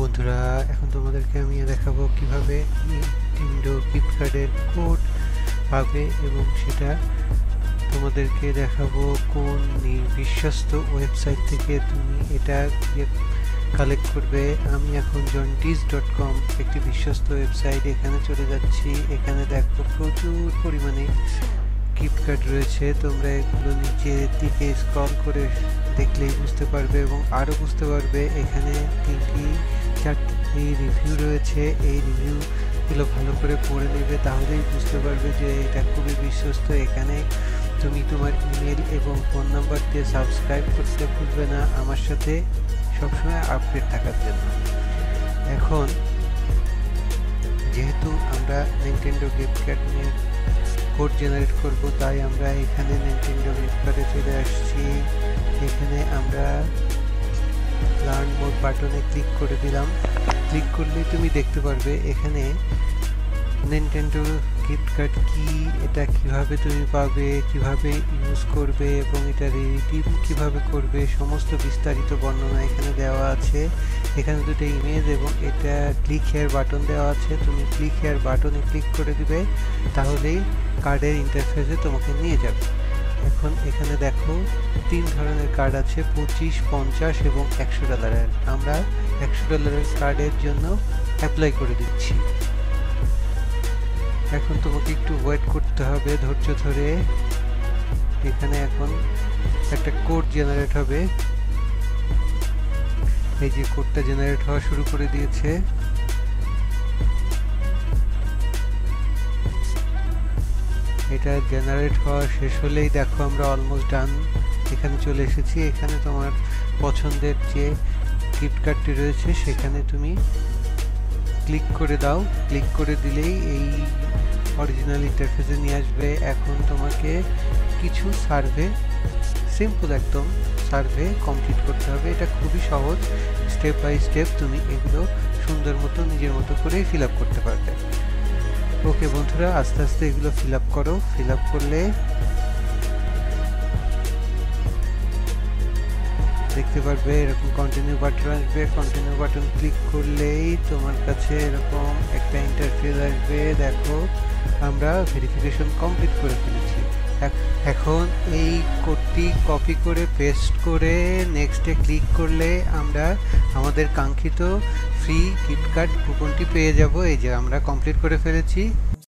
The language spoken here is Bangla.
বন্ধুরা, এখন তোমাদেরকে আমি দেখাবো কিভাবে নিনটেন্ডো গিফট কার্ডের কোড পাবে এবং সেটা তোমাদেরকে দেখাবো কোন বিশ্বস্ত ওয়েবসাইট থেকে তুমি এটা কালেক্ট করবে। আমি এখন jaunties.com একটি বিশ্বস্ত ওয়েবসাইট, এখানে চলে যাচ্ছি। এখানে দেখো প্রচুর পরিমাণে গিফট কার্ড রয়েছে। তোমরা এগুলো নিচের দিকে স্ক্রল করে দেখলেই বুঝতে পারবে এবং আরও বুঝতে পারবে। এখানে 3-4টি রিভিউ রয়েছে। এই রিভিউগুলো ভালো করে পড়ে নেবে, তাহলেই বুঝতে পারবে যে এটা খুবই বিশ্বস্ত। এখানে তুমি তোমার ইমেল এবং ফোন নাম্বার দিয়ে সাবস্ক্রাইব করতে ভুলবে না আমার সাথে সবসময় আপডেট থাকার জন্য। এখন যেহেতু আমরা নিনটেন্ডো গিফট কার্ড নিয়ে কোড জেনারেট করব, তাই আমরা এখানে নিনটেন্ডো গিফট কার্ডে চলে আসছি। এখানে আমরা লার্ন মোর বাটনে ক্লিক করে দিলাম। ক্লিক করলেই তুমি দেখতে পারবে এখানে নিনটেন্ডো গিফট কার্ড কি, এটা কিভাবে তুমি পাবে, কিভাবে ইউজ করবে এবং এটা রিডিম কিভাবে করবে, সমস্ত বিস্তারিত বর্ণনা এখানে দেওয়া আছে। এখানে দুটো ইমেজ এবং এটা ক্লিক হেয়ার বাটন দেওয়া আছে। তুমি ক্লিক হেয়ার বাটনে ক্লিক করে দিবে, তাহলেই কার্ডের ইন্টারফেসে তোমাকে নিয়ে যাবে। এখন এখানে দেখো 3 ধরনের কার্ড আছে, 25, 50 এবং $100। আমরা $100 কার্ডের জন্য অ্যাপ্লাই করে দিচ্ছি। এখন তোমাকে একটু ওয়েট করতে হবে ধৈর্য ধরে। এখানে এখন একটা কোড জেনারেট হবে। এই যে কোডটা জেনারেট হওয়া শুরু করে দিয়েছে। এটা জেনারেট হওয়া শেষ হলেই দেখো আমরা অলমোস্ট ডান এখানে চলে এসেছি। এখানে তোমার পছন্দের যে গিফট কার্ডটি রয়েছে সেখানে তুমি ক্লিক করে দাও। ক্লিক করে দিলেই এই অরিজিনাল ইন্টারফেসে নিয়ে আসবে। এখন তোমাকে কিছু সার্ভে, সিম্পল একদম সার্ভে কমপ্লিট করতে হবে। এটা খুবই সহজ, স্টেপ বাই স্টেপ তুমি এগুলো সুন্দর মতো নিজের মতো করেই ফিল আপ করতে পারবে। ওকে বন্ধুরা, আস্তে আস্তে এগুলো ফিল আপ করো। ফিল আপ করলে দেখতে পারবে এরকম কন্টিনিউ বাটন আসবে। কন্টিনিউ বাটন ক্লিক করলেই তোমার কাছে এরকম একটা ইন্টারফেস আসবে। দেখো আমরা ভেরিফিকেশন কমপ্লিট করে ফেলেছি। এখন এই কোডটি কপি করে পেস্ট করে নেক্সটে ক্লিক করলে আমরা আমাদের কাঙ্ক্ষিত ফ্রি গিফট কার্ড কুপনটি পেয়ে যাব। এই যে আমরা কমপ্লিট করে ফেলেছি।